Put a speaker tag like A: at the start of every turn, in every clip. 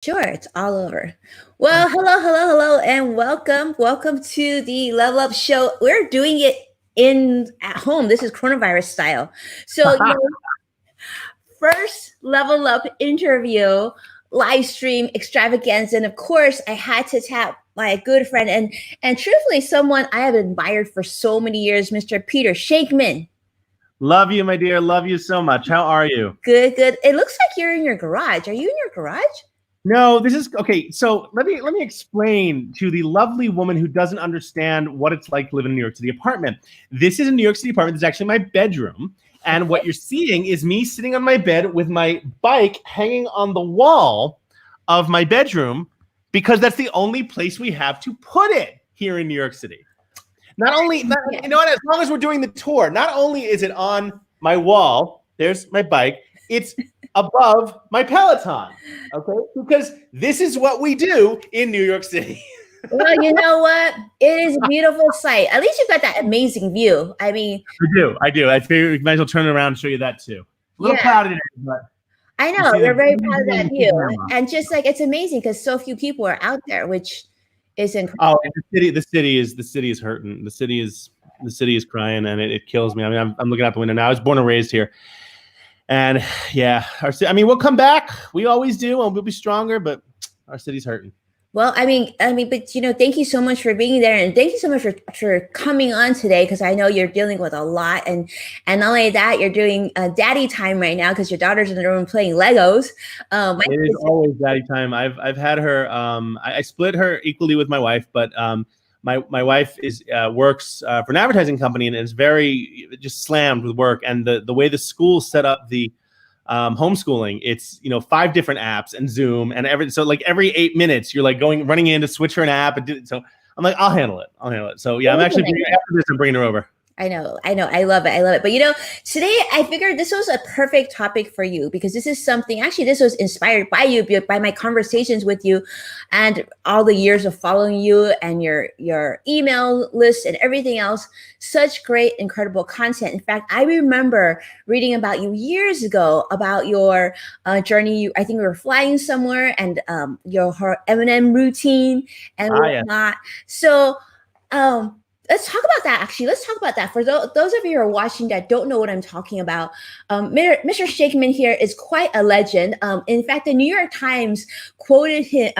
A: Sure, it's all over. Well, hello, and welcome to the Level Up Show. We're doing it in at home. This is coronavirus style. So, first Level Up interview, live stream extravaganza, and of course, I had to tap my good friend and truthfully, someone I have admired for so many years, Mr. Peter Shankman.
B: Love you, my dear. Love you so much. How are you?
A: Good. It looks like you're in your garage. Are you in your garage?
B: No, this is okay. So let me explain to the lovely woman who doesn't understand what it's like to live in a New York City apartment. This is a New York City apartment. This is actually my bedroom. And what you're seeing is me sitting on my bed with my bike hanging on the wall of my bedroom because that's the only place we have to put it here in New York City. Not only, you know what, as long as we're doing the tour, not only is it on my wall, there's my bike, it's above my Peloton, okay? Because this is what we do in New York City.
A: Well, you know what? It is a beautiful sight. At least you've got that amazing view. I mean,
B: I do. I figure we might as well turn it around and show you that too. A little cloudy today, but
A: I know you're very proud of that view, and just like it's amazing because so few people are out there, which is incredible.
B: Oh, the city is hurting. The city is crying, and it kills me. I mean, I'm looking out the window now. I was born and raised here. And yeah, we'll come back. We always do, and we'll be stronger. But our city's hurting.
A: Well, I mean, but thank you so much for being there, and thank you so much for coming on today because I know you're dealing with a lot, and not only that, you're doing daddy time right now because your daughter's in the room playing Legos.
B: It is always daddy time. I've had her. I split her equally with my wife, but my wife works for an advertising company and is very just slammed with work. And the way the school set up the homeschooling, it's 5 different apps and Zoom and every 8 minutes you're like running in to switch her an app so I'm like, I'll handle it. So yeah, I'm actually bringing her over.
A: I know. I love it. But today I figured this was a perfect topic for you because this is something, actually, this was inspired by you, by my conversations with you and all the years of following you and your email list and everything else. Such great, incredible content. In fact, I remember reading about you years ago about your journey. I think we were flying somewhere and your M&M routine and whatnot. So, let's talk about that, actually. Let's talk about that. For those of you who are watching that don't know what I'm talking about, Mr. Shankman here is quite a legend. In fact, the New York Times quoted him,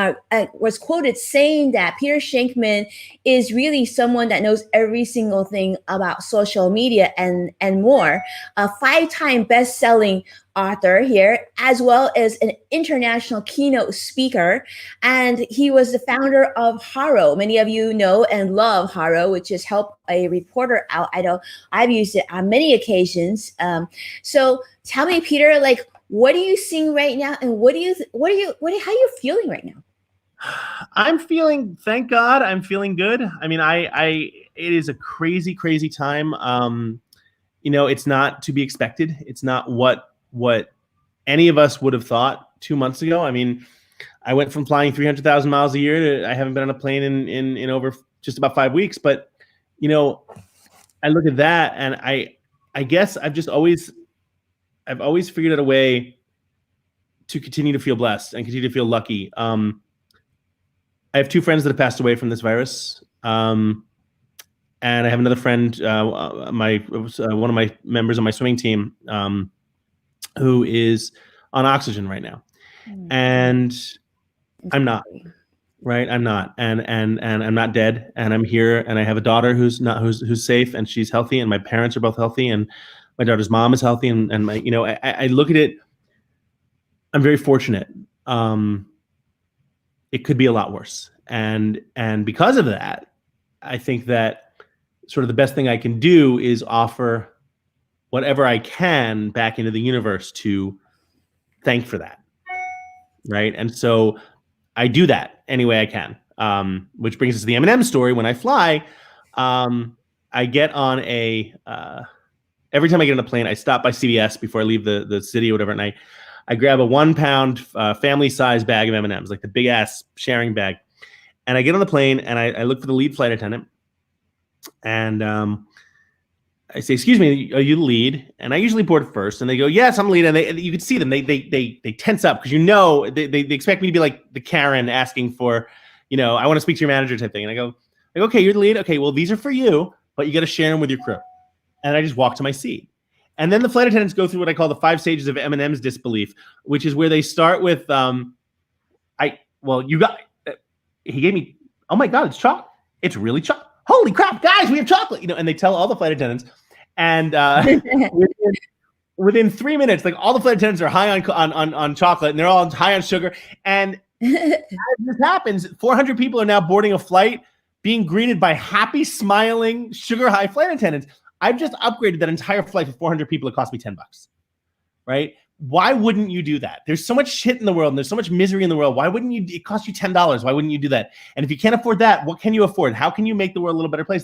A: was quoted saying that Peter Shankman is really someone that knows every single thing about social media and more. A 5-time best-selling author here, as well as an international keynote speaker. And he was the founder of Haro. Many of you know and love Haro, which is help a reporter out. I know I've used it on many occasions. So tell me, Peter, what are you seeing right now? And how are you feeling right now?
B: I'm feeling, thank God, I'm feeling good. I mean, it is a crazy, crazy time. It's not to be expected. It's not what any of us would have thought 2 months ago. I mean, I went from flying 300,000 miles a year to I haven't been on a plane in over just about 5 weeks. But, I look at that and I guess I've always figured out a way to continue to feel blessed and continue to feel lucky. I have 2 friends that have passed away from this virus. And I have another friend, one of my members on my swimming team, who is on oxygen right now. And I'm not, right? I'm not. And I'm not dead, and I'm here, and I have a daughter who's safe and she's healthy, and my parents are both healthy, and my daughter's mom is healthy, and my, I look at it, I'm very fortunate. It could be a lot worse. And because of that, I think that sort of the best thing I can do is offer whatever I can back into the universe to thank for that, right? And so I do that any way I can, which brings us to the M&M story. When I fly, I get on every time I get on a plane, I stop by CVS before I leave the city or whatever, and I grab a 1 pound family-size bag of M&Ms, like the big-ass sharing bag, and I get on the plane, and I look for the lead flight attendant, and I say, excuse me, are you the lead? And I usually board first, and they go, yes, I'm the lead. And you can see them, they tense up because they expect me to be like the Karen asking for, I want to speak to your manager type thing. And I go, like, okay, you're the lead. Okay, well, these are for you, but you got to share them with your crew. And I just walk to my seat. And then the flight attendants go through what I call the 5 stages of M&M's disbelief, which is where they start with, he gave me, oh my God, it's chocolate. It's really chocolate. Holy crap, guys, we have chocolate. And they tell all the flight attendants. And within 3 minutes, like all the flight attendants are high on chocolate, and they're all high on sugar. And as this happens, 400 people are now boarding a flight, being greeted by happy, smiling, sugar-high flight attendants. I've just upgraded that entire flight for 400 people. It cost me $10, right? Why wouldn't you do that? There's so much shit in the world, and there's so much misery in the world. Why wouldn't you? It costs you $10. Why wouldn't you do that? And if you can't afford that, what can you afford? How can you make the world a little better place?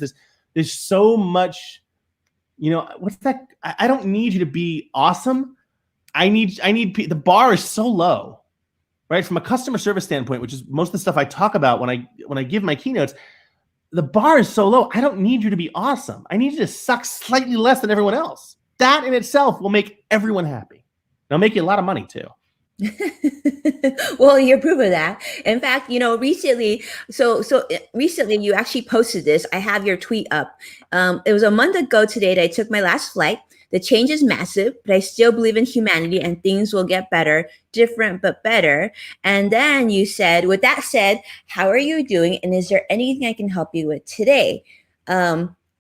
B: There's so much, what's that? I don't need you to be awesome. I need the bar is so low, right? From a customer service standpoint, which is most of the stuff I talk about when I give my keynotes, the bar is so low. I don't need you to be awesome. I need you to suck slightly less than everyone else. That in itself will make everyone happy. It'll make you a lot of money too.
A: Well, you're proof of that. In fact, recently, recently you actually posted this. I have your tweet up. It was a month ago today that I took my last flight. The change is massive, but I still believe in humanity and things will get better, different but better. And then you said, with that said, how are you doing? And is there anything I can help you with today?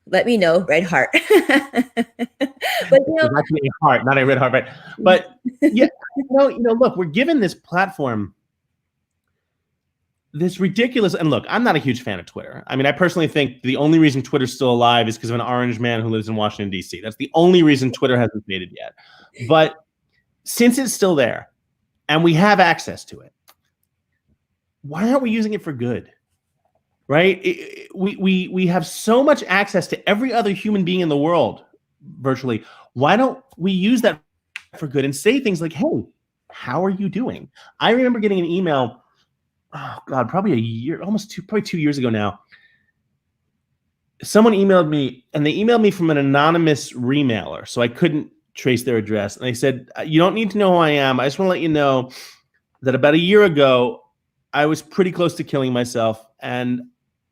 A: Let me know, red heart. But
B: it's actually a heart, not a red heart, right? But yeah, look, we're given this platform, this ridiculous, and look, I'm not a huge fan of Twitter. I mean, I personally think the only reason Twitter's still alive is because of an orange man who lives in Washington, D.C. That's the only reason Twitter hasn't faded yet. But since it's still there and we have access to it, why aren't we using it for good? Right? We have so much access to every other human being in the world, virtually. Why don't we use that for good and say things like, hey, how are you doing? I remember getting an email, oh God, probably a year, probably 2 years ago now. Someone emailed me, and they emailed me from an anonymous remailer, so I couldn't trace their address. And they said, you don't need to know who I am. I just want to let you know that about a year ago, I was pretty close to killing myself, and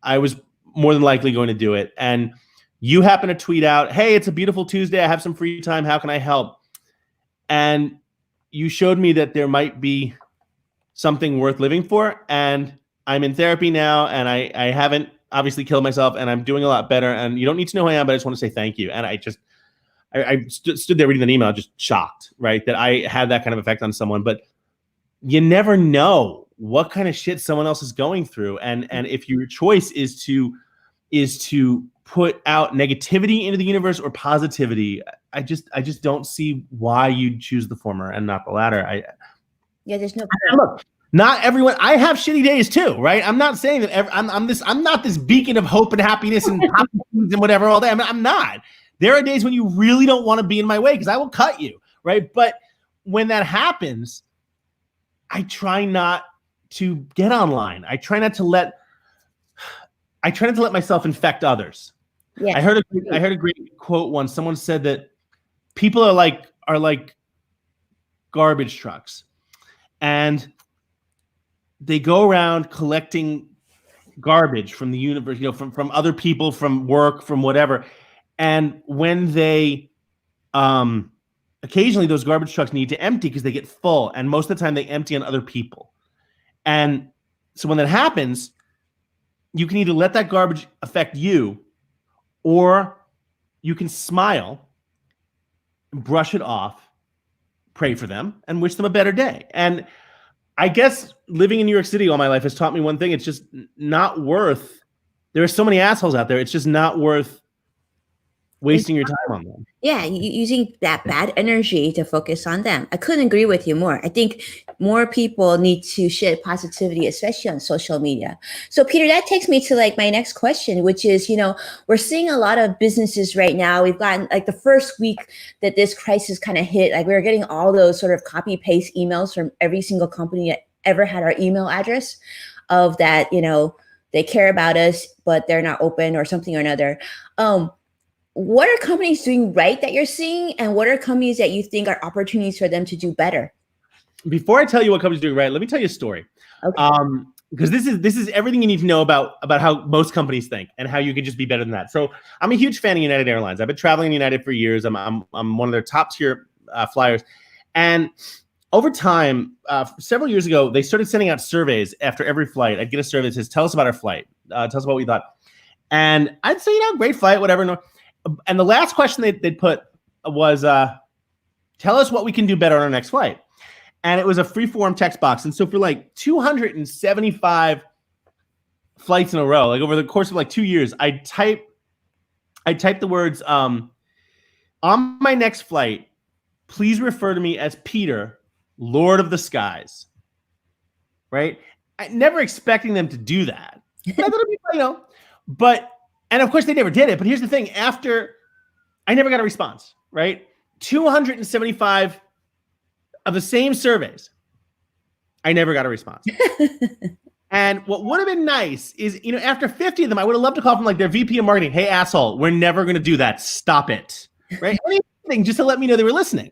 B: I was more than likely going to do it. And you happen to tweet out, hey, it's a beautiful Tuesday. I have some free time. How can I help? And you showed me that there might be something worth living for. And I'm in therapy now, and I haven't obviously killed myself, and I'm doing a lot better. And you don't need to know who I am, but I just want to say thank you. And I stood there reading that email, just shocked, right? That I had that kind of effect on someone. But you never know what kind of shit someone else is going through. And if your choice is to put out negativity into the universe or positivity, I just don't see why you'd choose the former and not the latter.
A: There's no
B: look, not everyone. I have shitty days too, right? I'm not saying that I'm not this beacon of hope and happiness and and whatever all day. I'm not. There are days when you really don't want to be in my way because I will cut you, right? But when that happens, I try not to get online. I try not to let myself infect others.
A: Yeah.
B: I heard a great quote once. Someone said that people are like garbage trucks, and they go around collecting garbage from the universe, from other people, from work, from whatever. And when they occasionally those garbage trucks need to empty because they get full, and most of the time they empty on other people. And so when that happens, you can either let that garbage affect you, or you can smile, brush it off, pray for them, and wish them a better day. And I guess living in New York City all my life has taught me one thing. It's just not worth, there are so many assholes out there. It's just not worth wasting your time on them.
A: Yeah, using that bad energy to focus on them. I couldn't agree with you more. I think more people need to share positivity, especially on social media. So Peter, that takes me to like my next question, which is, we're seeing a lot of businesses right now. We've gotten like the first week that this crisis kind of hit, like we were getting all those sort of copy paste emails from every single company that ever had our email address of that, they care about us, but they're not open or something or another. what are companies doing right that you're seeing, and what are companies that you think are opportunities for them to do better?
B: Before I tell you what companies are doing right, let me tell you a story.
A: Okay.
B: Because this is everything you need to know about how most companies think and how you can just be better than that. So I'm a huge fan of United Airlines. I've been traveling in United for years. I'm one of their top tier flyers, and over time, several years ago, they started sending out surveys after every flight. I'd get a survey that says, "Tell us about our flight. Tell us about what we thought." And I'd say, great flight, whatever. And the last question they'd put was, "Tell us what we can do better on our next flight." And it was a free-form text box. And so for like 275 flights in a row, like over the course of like 2 years, I typed the words, "On my next flight, please refer to me as Peter, Lord of the Skies." Right? Never expecting them to do that. But I thought it'd be, and of course they never did it. But here's the thing: after I never got a response. Right? 275 of the same surveys, I never got a response. And what would have been nice is, after 50 of them, I would have loved to call from like their VP of marketing. "Hey, asshole, we're never going to do that. Stop it." Right? Anything just to let me know they were listening.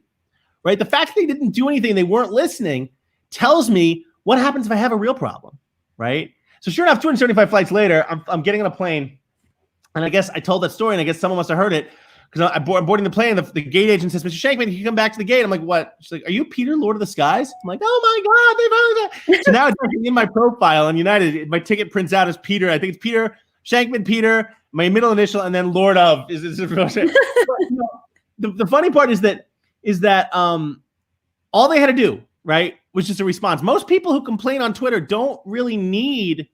B: Right? The fact that they didn't do anything, they weren't listening, tells me what happens if I have a real problem. Right? So sure enough, 275 flights later, I'm getting on a plane, and I guess I told that story, and I guess someone must have heard it. Because I'm boarding the plane, the gate agent says, "Mr. Shankman, can you come back to the gate?" I'm like, "What?" She's like, "Are you Peter, Lord of the Skies?" I'm like, "Oh my God, they've heard that." So now it's in my profile on United. My ticket prints out as Peter. I think it's Peter Shankman, Peter, my middle initial, and then Lord of. The funny part is that all they had to do, right, was just a response. Most people who complain on Twitter don't really need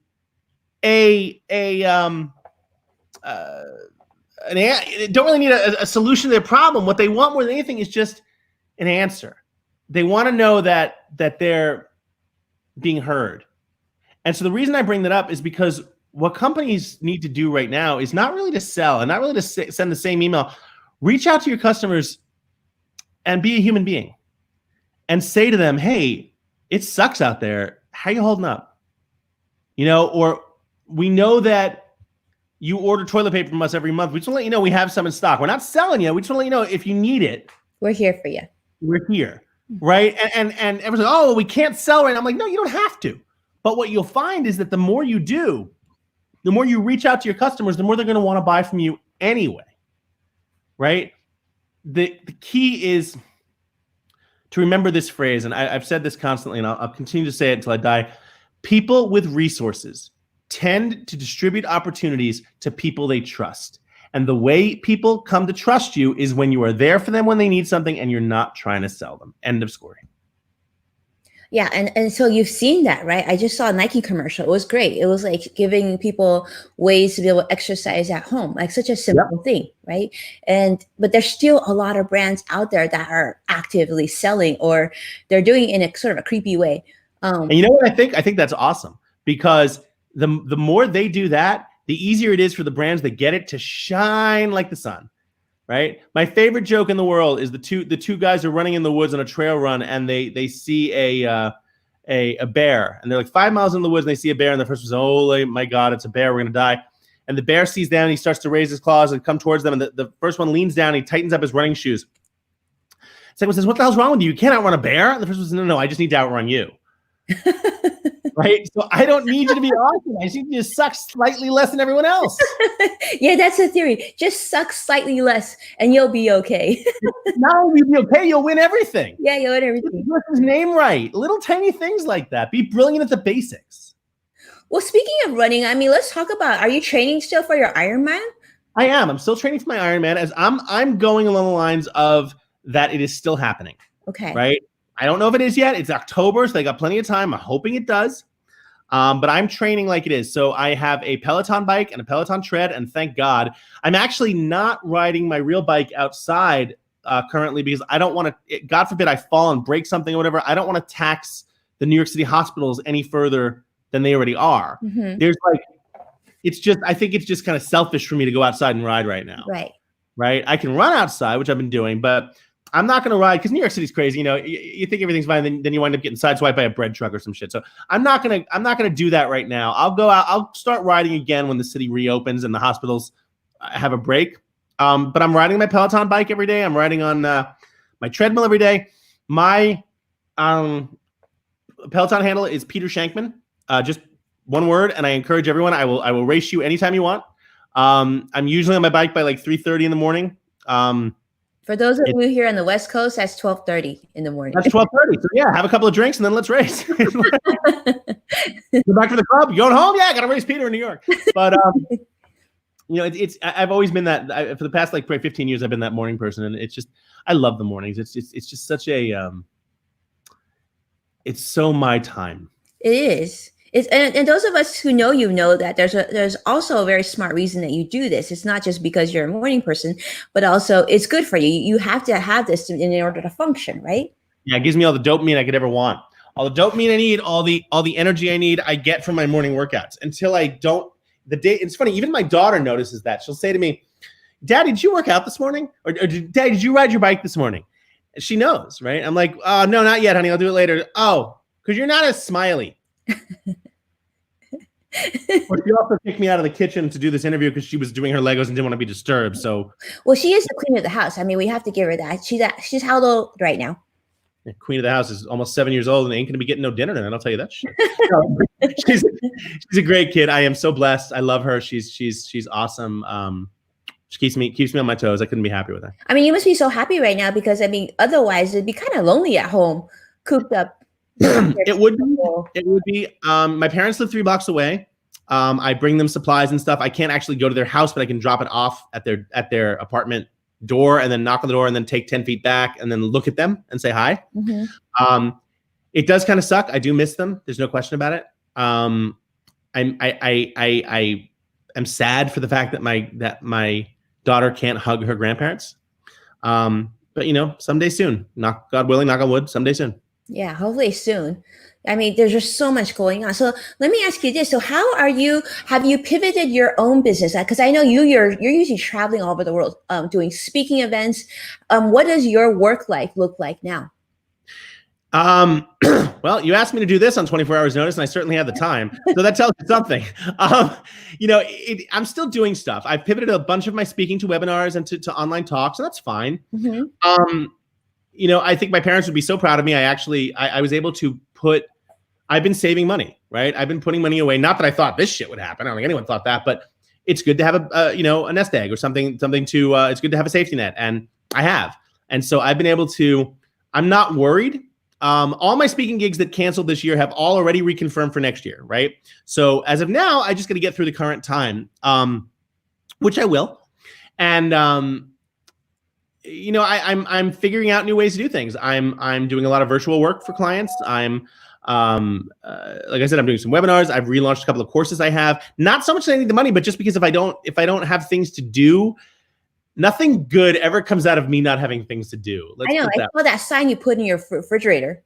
B: don't really need a solution to their problem. What they want more than anything is just an answer. They want to know that they're being heard. And so the reason I bring that up is because what companies need to do right now is not really to sell and not really to send the same email. Reach out to your customers and be a human being and say to them, "Hey, it sucks out there. How you holding up?" Or we know that you order toilet paper from us every month. We just want to let you know we have some in stock. We're not selling you. We just want to let you know if you need it.
A: We're here for you.
B: We're here, right? And everyone's like, "Oh, we can't sell right now." I'm like, "No, you don't have to." But what you'll find is that the more you do, the more you reach out to your customers, the more they're going to want to buy from you anyway, right? The key is to remember this phrase, and I've said this constantly, and I'll continue to say it until I die. People with resources tend to distribute opportunities to people they trust. And the way people come to trust you is when you are there for them when they need something and you're not trying to sell them. End of story.
A: Yeah. And so you've seen that, right? I just saw a Nike commercial. It was great. It was like giving people ways to be able to exercise at home, like such a simple thing, right? But there's still a lot of brands out there that are actively selling, or they're doing it in a sort of a creepy way.
B: And you know what I think? I think that's awesome, because the more they do that, the easier it is for the brands that get it to shine like the sun, right? My favorite joke in the world is the two guys are running in the woods on a trail run, and they see a bear, and they're like 5 miles in the woods, and they see a bear, and the first one's, "Oh my God, it's a bear, we're gonna die." And the bear sees them, and he starts to raise his claws and come towards them, and the first one leans down, and he tightens up his running shoes. Second one says, "What the hell's wrong with you? You can't outrun a bear." And the first one says, "No, I just need to outrun you." Right? So I don't need you to be awesome. I just need you to suck slightly less than everyone else.
A: Yeah, that's the theory. Just suck slightly less and you'll be okay.
B: Not only will you be okay, you'll win everything.
A: Yeah, you'll win everything.
B: Get his name right. Little tiny things like that. Be brilliant at the basics.
A: Well, speaking of running, I mean, let's talk about, are you training still for your Ironman?
B: I am. I'm still training for my Ironman, as I'm going along the lines of that it is still happening.
A: Okay.
B: Right? I don't know if it is yet. It's October, so they got plenty of time. I'm hoping it does. But I'm training like it is. So I have a Peloton bike and a Peloton tread, and thank God. I'm actually not riding my real bike outside currently, because I don't want to, God forbid I fall and break something or whatever. I don't want to tax the New York City hospitals any further than they already are.
A: Mm-hmm.
B: I think it's just kind of selfish for me to go outside and ride right now. Right. I can run outside, which I've been doing, but I'm not going to ride, because New York City's crazy. You think everything's fine, then you wind up getting sideswiped by a bread truck or some shit. So I'm not going to do that right now. I'll go out. I'll start riding again when the city reopens and the hospitals have a break. But I'm riding my Peloton bike every day. I'm riding on my treadmill every day. My Peloton handle is Peter Shankman. Just one word, and I encourage everyone. I will race you anytime you want. I'm usually on my bike by like 3:30 in the morning.
A: For those of you here on the West Coast, that's 12:30 in the morning.
B: That's 12:30. So yeah, have a couple of drinks and then let's race. Go back to the club. You going home? Yeah, I got to race Peter in New York. But I've always been that for the past like 15 years. I've been that morning person, and it's just I love the mornings. It's just such a it's so my time.
A: It is. And those of us who know you know that there's also a very smart reason that you do this. It's not just because you're a morning person, but also it's good for you. You have to have this in order to function, right?
B: Yeah, it gives me all the dopamine I could ever want. All the dopamine I need, all the energy I need, I get from my morning workouts. Until I don't, it's funny, even my daughter notices that. She'll say to me, "Daddy, did you work out this morning? Or Daddy, did you ride your bike this morning?" And she knows, right? I'm like, "Oh, no, not yet, honey. I'll do it later." "Oh, because you're not as smiley." But she also kicked me out of the kitchen to do this interview because she was doing her Legos and didn't want to be disturbed. So,
A: well, she is the queen of the house. I mean, we have to give her that. She's how old right now?
B: The queen of the house is almost 7 years old and ain't going to be getting no dinner tonight. I'll tell you that shit. No, she's a great kid. I am so blessed. I love her. She's awesome. She keeps me on my toes. I couldn't be happier with her.
A: I mean, you must be so happy right now because I mean, otherwise it'd be kind of lonely at home, cooped up.
B: It would be. My parents live 3 blocks away. I bring them supplies and stuff. I can't actually go to their house, but I can drop it off at their apartment door and then knock on the door and then take 10 feet back and then look at them and say hi. Mm-hmm. It does kind of suck. I do miss them. There's no question about it. I am sad for the fact that my daughter can't hug her grandparents. But someday soon, God willing, knock on wood, someday soon.
A: Yeah, hopefully soon. I mean, there's just so much going on. So let me ask you this. So how have you pivoted your own business? Because I know you're usually traveling all over the world, doing speaking events. What does your work life look like now?
B: Well, you asked me to do this on 24 hours notice, and I certainly have the time. So that tells you something. I'm still doing stuff. I've pivoted a bunch of my speaking to webinars and to online talks, and that's fine. Mm-hmm. I think my parents would be so proud of me. I was able to I've been saving money, right? I've been putting money away. Not that I thought this shit would happen. I don't think anyone thought that, but it's good to have a nest egg or something to, it's good to have a safety net. And I have. And so I've been able to, I'm not worried. All my speaking gigs that canceled this year have all already reconfirmed for next year, right? So as of now, I just got to get through the current time, which I will. And, I'm figuring out new ways to do things. I'm doing a lot of virtual work for clients. Like I said, I'm doing some webinars. I've relaunched a couple of courses I have. Not so much that I need the money, but just because if I don't have things to do, nothing good ever comes out of me not having things to do.
A: I know. I saw that sign you put in your refrigerator,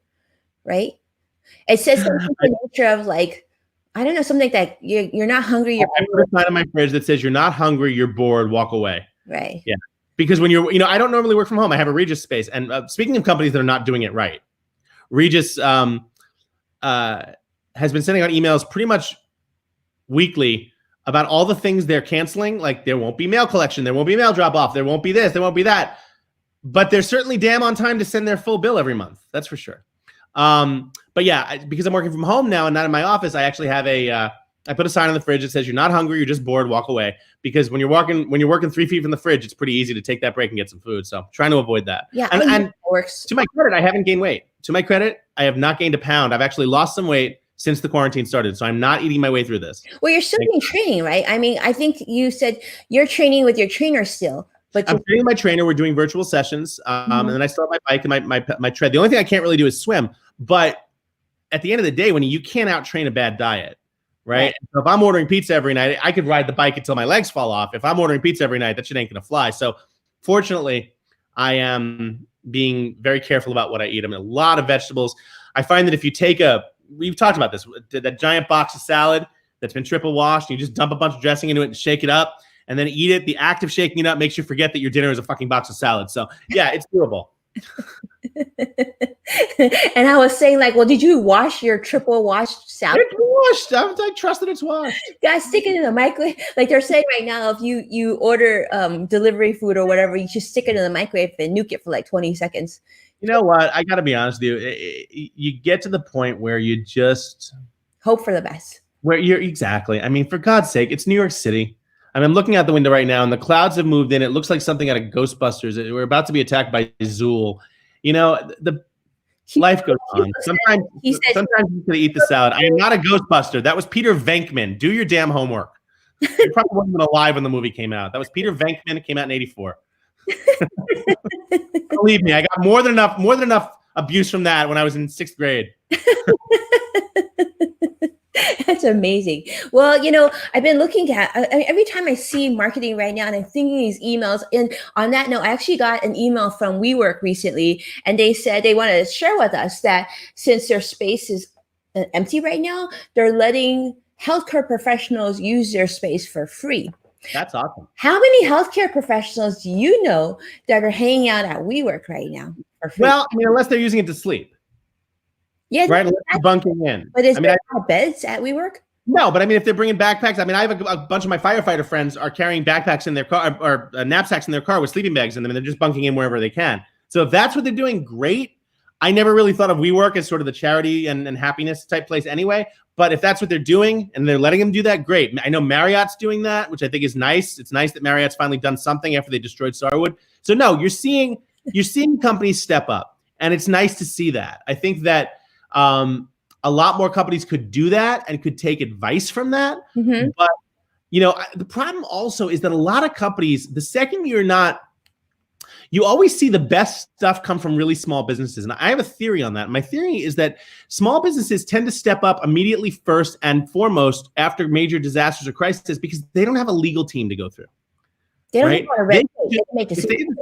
A: right? It says something in the nature of like, I don't know, something like that you're not hungry.
B: I put a sign on my fridge that says, "You're not hungry, you're bored, walk away."
A: Right.
B: Yeah. Because when I don't normally work from home. I have a Regis space. And speaking of companies that are not doing it right, Regis has been sending out emails pretty much weekly about all the things they're canceling. Like there won't be mail collection, there won't be mail drop off, there won't be this, there won't be that. But they're certainly damn on time to send their full bill every month. That's for sure. But yeah, because I'm working from home now and not in my office, I actually have I put a sign on the fridge that says, "You're not hungry, you're just bored, walk away." Because when you're working 3 feet from the fridge, it's pretty easy to take that break and get some food. So trying to avoid that.
A: Yeah,
B: and
A: it works.
B: To my credit, I haven't gained weight. To my credit, I have not gained a pound. I've actually lost some weight since the quarantine started. So I'm not eating my way through this.
A: Well, you're still doing training, right? I mean, I think you said you're training with your trainer still. But
B: I'm training my trainer. We're doing virtual sessions. And then I still have my bike and my tread. The only thing I can't really do is swim. But at the end of the day, when you can't out-train a bad diet, right? So if I'm ordering pizza every night, I could ride the bike until my legs fall off. If I'm ordering pizza every night, that shit ain't going to fly. So fortunately, I am being very careful about what I eat. I'm eating a lot of vegetables. I find that if you take we've talked about this, that giant box of salad that's been triple washed, and you just dump a bunch of dressing into it and shake it up and then eat it. The act of shaking it up makes you forget that your dinner is a fucking box of salad. So yeah, it's doable.
A: And I was saying, like, well, did you wash your triple washed salad?
B: It's washed. I trust that it's washed.
A: Guys, stick it in the microwave. Like they're saying right now, if you order delivery food or whatever, you just stick it in the microwave and nuke it for like 20 seconds.
B: You know what? I got to be honest with you. You get to the point where you just
A: hope for the best.
B: Where you're exactly. I mean, for God's sake, it's New York City. I mean, I'm looking out the window right now, and the clouds have moved in. It looks like something out of Ghostbusters. We're about to be attacked by Zool. You know, life goes on. Sometimes you can eat the salad. I am not a Ghostbuster. That was Peter Venkman. Do your damn homework. You probably wasn't even alive when the movie came out. That was Peter Venkman. It came out in '84. Believe me, I got more than enough abuse from that when I was in 6th grade.
A: That's amazing. Well, you know, I've been looking at every time I see marketing right now, and I'm thinking these emails. And on that note, I actually got an email from WeWork recently, and they said they wanted to share with us that since their space is empty right now, they're letting healthcare professionals use their space for free.
B: That's awesome.
A: How many healthcare professionals do you know that are hanging out at WeWork right now for free?
B: Well, I mean, unless they're using it to sleep.
A: Yeah,
B: right. Bunking in.
A: But is there beds at WeWork?
B: No, but I mean, if they're bringing backpacks, I mean, I have a bunch of my firefighter friends are carrying backpacks in their car or knapsacks in their car with sleeping bags in them, and they're just bunking in wherever they can. So if that's what they're doing, great. I never really thought of WeWork as sort of the charity and happiness type place anyway. But if that's what they're doing and they're letting them do that, great. I know Marriott's doing that, which I think is nice. It's nice that Marriott's finally done something after they destroyed Starwood. So no, you're seeing companies step up, and it's nice to see that. I think that a lot more companies could do that and could take advice from that. Mm-hmm. But, you know, the problem also is that a lot of companies, the second you always see the best stuff come from really small businesses. And I have a theory on that. My theory is that small businesses tend to step up immediately first and foremost after major disasters or crises because they don't have a legal team to go through.
A: They don't want to make decisions.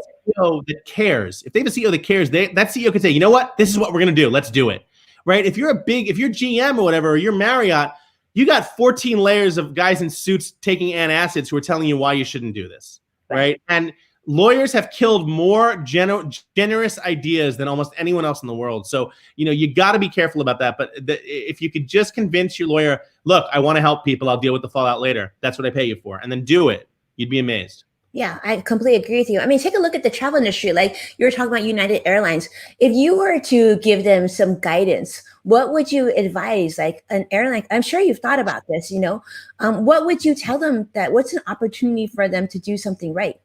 B: If they have a CEO that cares, that CEO could say, you know what, this is what we're going to do. Let's do it. Right? If you're GM or whatever, or you're Marriott, you got 14 layers of guys in suits taking antacids who are telling you why you shouldn't do this. Right? And lawyers have killed more generous ideas than almost anyone else in the world. So, you know, you got to be careful about that. But if you could just convince your lawyer, look, I want to help people. I'll deal with the fallout later. That's what I pay you for. And then do it. You'd be amazed.
A: Yeah, I completely agree with you. I mean, take a look at the travel industry. Like you were talking about United Airlines. If you were to give them some guidance, what would you advise? Like an airline, I'm sure you've thought about this, you know, what would you tell them what's an opportunity for them to do something right?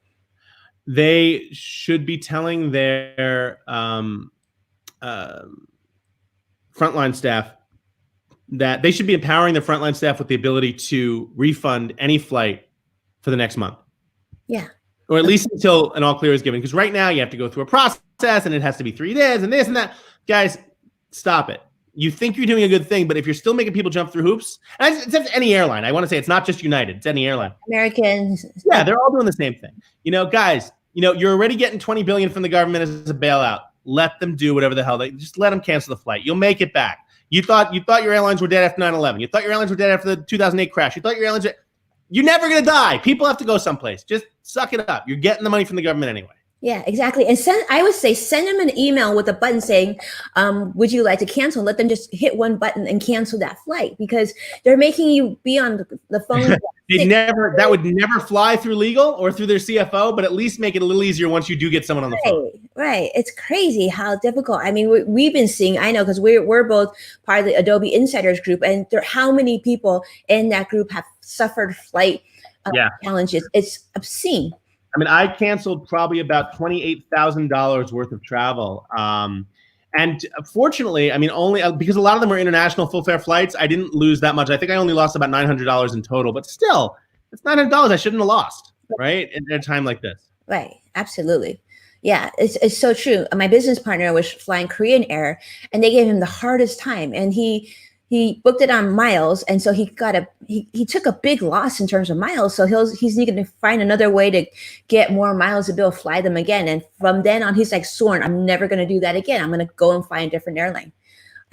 B: They should be telling their frontline staff that they should be empowering their frontline staff with the ability to refund any flight for the next month.
A: Yeah.
B: Or at least until an all clear is given. Because right now you have to go through a process and it has to be 3 days and this and that. Guys, stop it. You think you're doing a good thing, but if you're still making people jump through hoops, and it's any airline. I want to say it's not just United, it's any airline.
A: Americans.
B: Yeah, they're all doing the same thing. You know, guys, you know, you're already getting $20 billion from the government as a bailout. Let them do whatever the hell just let them cancel the flight. You'll make it back. You thought your airlines were dead after 9/11. You thought your airlines were dead after the 2008 crash. You thought your airlines you're never going to die. People have to go someplace. Just suck it up. You're getting the money from the government anyway.
A: Yeah, exactly. And I would say send them an email with a button saying, would you like to cancel? Let them just hit one button and cancel that flight because they're making you be on the phone.
B: That would never fly through legal or through their CFO, but at least make it a little easier once you do get someone on the phone.
A: Right. It's crazy how difficult. I mean, we've been seeing, I know, because we're both part of the Adobe Insiders group, and how many people in that group have suffered flight challenges. It's obscene.
B: I mean, I canceled probably about $28,000 worth of travel. And fortunately, I mean, only because a lot of them were international full fare flights, I didn't lose that much. I think I only lost about $900 in total, but still, it's $900 I shouldn't have lost, right? In a time like this.
A: Right. Absolutely. Yeah, it's so true. My business partner was flying Korean Air, and they gave him the hardest time. And he booked it on miles, and so he took a big loss in terms of miles. So he's needing to find another way to get more miles to be able to fly them again. And from then on, he's like sworn, I'm never going to do that again. I'm going to go and find a different airline.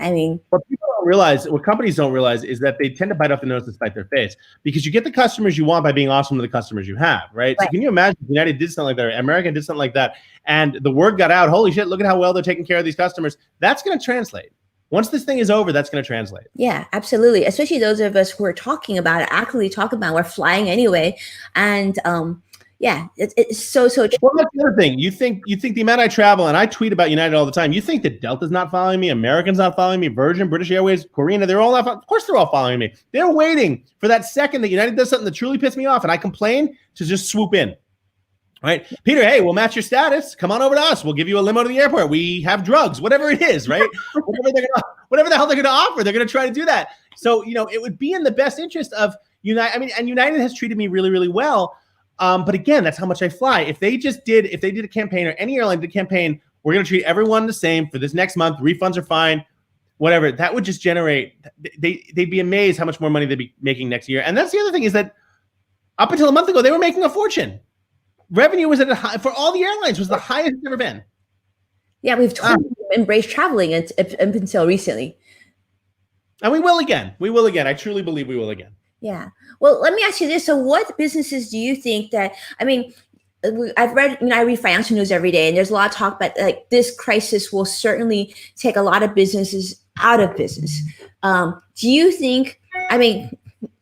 A: I mean,
B: What people don't realize, what companies don't realize, is that they tend to bite off the nose to spite their face, because you get the customers you want by being awesome to the customers you have, right? So can you imagine if United did something like that, or American did something like that, and the word got out, holy shit, look at how well they're taking care of these customers. That's going to translate. Once this thing is over, that's going to translate.
A: Yeah, absolutely. Especially those of us who are talking about it, actively talking about it, we're flying anyway. And yeah, it's so true.
B: Well, that's the other thing. You think the amount I travel, and I tweet about United all the time, you think that Delta's not following me, American's not following me, Virgin, British Airways, Korean, they're all not, of course they're all following me. They're waiting for that second that United does something that truly pissed me off and I complain to just swoop in. Right? Peter, hey, we'll match your status. Come on over to us. We'll give you a limo to the airport. We have drugs, whatever it is, right? whatever the hell they're going to offer, they're going to try to do that. So, it would be in the best interest of United. I mean, and United has treated me really, really well. But again, that's how much I fly. If they did a campaign, or any airline did a campaign, we're going to treat everyone the same for this next month. Refunds are fine, whatever. That would just generate, they'd be amazed how much more money they'd be making next year. And that's the other thing, is that up until a month ago, they were making a fortune. Revenue was for all the airlines, was the highest it's ever been.
A: Yeah, we've totally embraced traveling until recently.
B: And we will again. We will again. I truly believe we will again.
A: Yeah. Well, let me ask you this. So what businesses do you think that, I mean, I read financial news every day, and there's a lot of talk about like this crisis will certainly take a lot of businesses out of business. Do you think, I mean,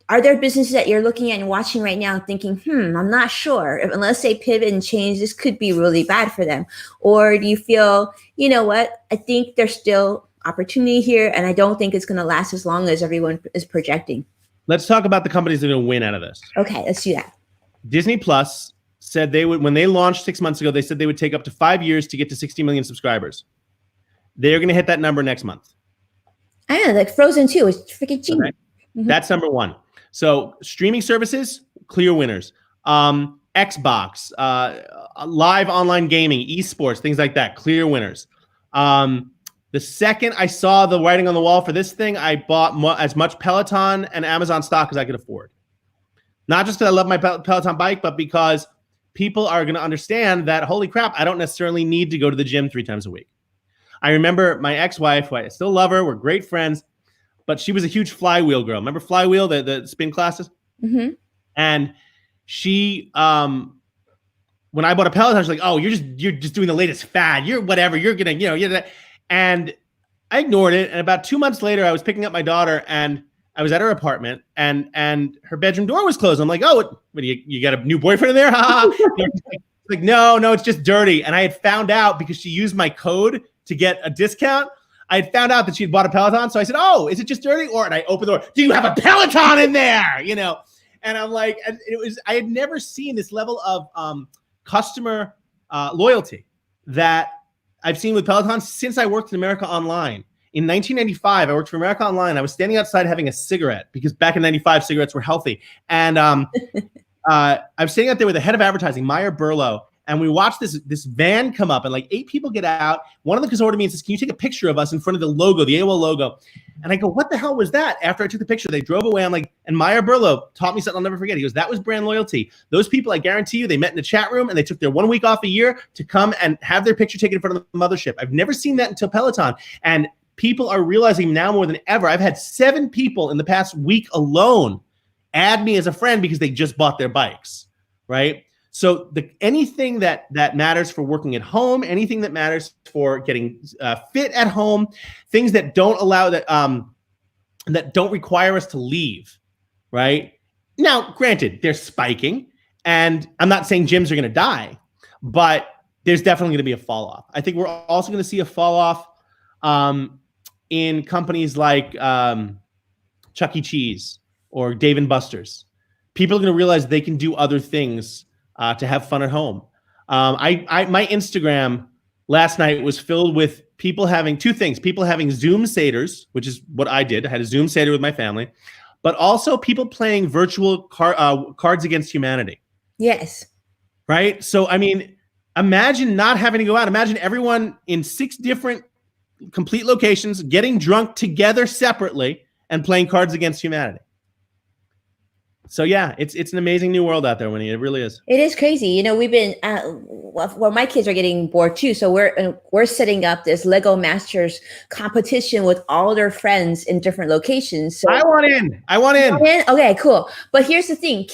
A: are there businesses that you're looking at and watching right now and thinking, I'm not sure, unless they pivot and change, this could be really bad for them? Or do you feel, you know what, I think there's still opportunity here, and I don't think it's going to last as long as everyone is projecting?
B: Let's talk about the companies that are going to win out of this.
A: Okay, let's do that.
B: Disney Plus said they would, when they launched 6 months ago, they said they would take up to 5 years to get to 60 million subscribers. They're going to hit that number next month.
A: I know, like Frozen 2 is freaking genius.
B: Okay. Mm-hmm. That's number one. So streaming services, clear winners. Xbox, live online gaming, esports, things like that, clear winners. The second I saw the writing on the wall for this thing, I bought as much Peloton and Amazon stock as I could afford. Not just because I love my Peloton bike, but because people are going to understand that, holy crap, I don't necessarily need to go to the gym 3 times a week. I remember my ex-wife, who I still love her, we're great friends, but she was a huge Flywheel girl. Remember Flywheel, the spin classes? Mm-hmm. And she, when I bought a Peloton, she's like, oh, you're just doing the latest fad. You're whatever. You're going to, you're that. And I ignored it. And about 2 months later, I was picking up my daughter, and I was at her apartment, and her bedroom door was closed. I'm like, oh, what you got a new boyfriend in there? Like, no, it's just dirty. And I had found out, because she used my code to get a discount, I had found out that she had bought a Peloton. So I said, oh, is it just dirty? And I opened the door. Do you have a Peloton in there? And I'm like, I had never seen this level of customer loyalty that I've seen with Peloton since I worked in America Online. In 1995, I worked for America Online. I was standing outside having a cigarette, because back in 95, cigarettes were healthy. And I was standing out there with the head of advertising, Meyer Burlow, and we watched this van come up, and like 8 people get out. One of them comes over to me and says, can you take a picture of us in front of the logo, the AOL logo? And I go, what the hell was that? After I took the picture, they drove away. I'm like, and Meyer Burlow taught me something I'll never forget. He goes, that was brand loyalty. Those people, I guarantee you, they met in the chat room, and they took their 1 week off a year to come and have their picture taken in front of the mothership. I've never seen that until Peloton. And people are realizing now more than ever. I've had 7 people in the past week alone add me as a friend because they just bought their bikes, right? So anything that matters for working at home, anything that matters for getting fit at home, things that don't allow that don't require us to leave, right? Now, granted, they're spiking, and I'm not saying gyms are going to die, but there's definitely going to be a fall off. I think we're also going to see a fall off in companies like Chuck E. Cheese or Dave & Buster's. People are going to realize they can do other things to have fun at home. My Instagram last night was filled with people having 2 things: people having Zoom Seders, which is what I did. I had a Zoom Seder with my family, but also people playing virtual Cards Against Humanity.
A: Yes.
B: Right? So, I mean, imagine not having to go out. Imagine everyone in 6 different complete locations getting drunk together separately and playing Cards Against Humanity. So yeah, it's an amazing new world out there, Winnie. It really is.
A: It is crazy. You know, we've been well, my kids are getting bored too. So we're setting up this Lego Masters competition with all their friends in different locations. So
B: I want in. I want in.
A: Okay, cool. But here's the thing: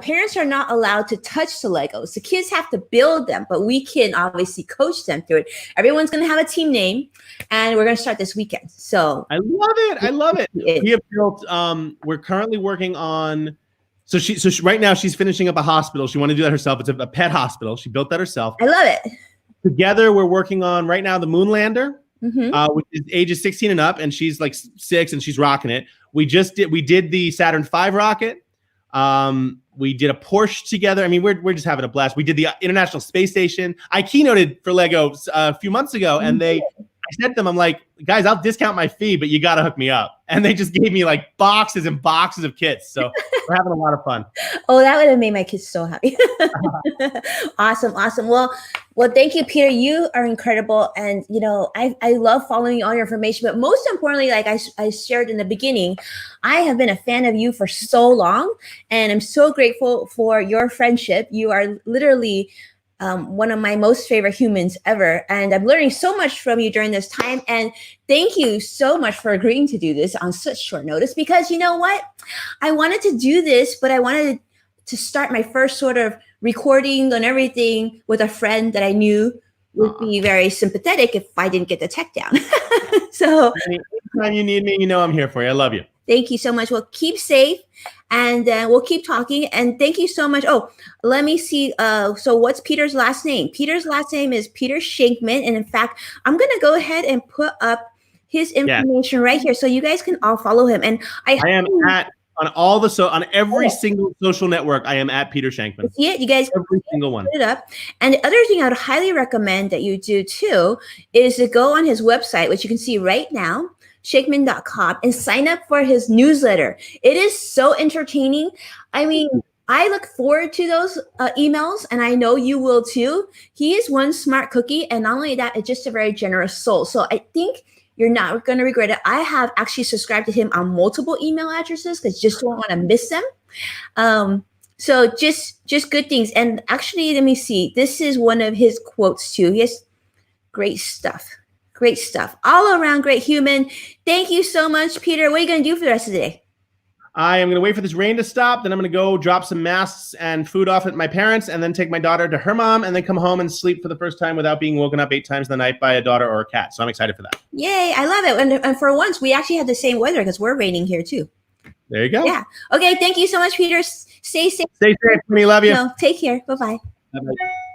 A: parents are not allowed to touch the Legos. The kids have to build them, but we can obviously coach them through it. Everyone's going to have a team name, and we're going to start this weekend. So
B: I love it. I love it. We have built. We're currently working on. So she right now she's finishing up a hospital. She wanted to do that herself. It's a pet hospital. She built that herself.
A: I love it.
B: Together, we're working on right now the Moonlander, which is ages 16 and up, and she's like 6 and she's rocking it. We did the Saturn V rocket. We did a Porsche together. I mean, we're just having a blast. We did the International Space Station. I keynoted for Lego a few months ago, and I said to them, I'm like, guys, I'll discount my fee, but you got to hook me up. And they just gave me like boxes and boxes of kits. So we're having a lot of fun.
A: Oh, that would have made my kids so happy. Awesome. Well, thank you, Peter. You are incredible. And, you know, I love following all your information, but most importantly, like I shared in the beginning, I have been a fan of you for so long, and I'm so grateful for your friendship. You are literally one of my most favorite humans ever. And I'm learning so much from you during this time. And thank you so much for agreeing to do this on such short notice, because you know what? I wanted to do this, but I wanted to start my first sort of recording and everything with a friend that I knew would be very sympathetic if I didn't get the tech down. So
B: anytime you need me, you know I'm here for you. I love you.
A: Thank you so much. Well, keep safe, and we'll keep talking. And thank you so much. Oh, let me see. So what's Peter's last name? Peter's last name is Peter Shankman. And in fact, I'm going to go ahead and put up his information right here so you guys can all follow him. And I
B: am on every single social network. I am at Peter Shankman.
A: See it? You guys,
B: every single one.
A: Put it up. And the other thing I would highly recommend that you do too is to go on his website, which you can see right now, shankman.com, and sign up for his newsletter. It is so entertaining. I mean, I look forward to those emails, and I know you will too. He is one smart cookie, and not only that, it's just a very generous soul. So I think you're not going to regret it. I have actually subscribed to him on multiple email addresses because just don't want to miss them. So just good things. And actually, let me see. This is one of his quotes too. He has great stuff. Great stuff. All around great human. Thank you so much, Peter. What are you going to do for the rest of the day?
B: I am going to wait for this rain to stop. Then I'm going to go drop some masks and food off at my parents, and then take my daughter to her mom, and then come home and sleep for the first time without being woken up 8 times in the night by a daughter or a cat. So I'm excited for that.
A: Yay. I love it. And for once, we actually had the same weather because we're raining here too.
B: There you go.
A: Yeah. Okay. Thank you so much, Peter. Stay safe.
B: Stay safe. We love you.
A: No, take care. Bye-bye.
B: Bye-bye.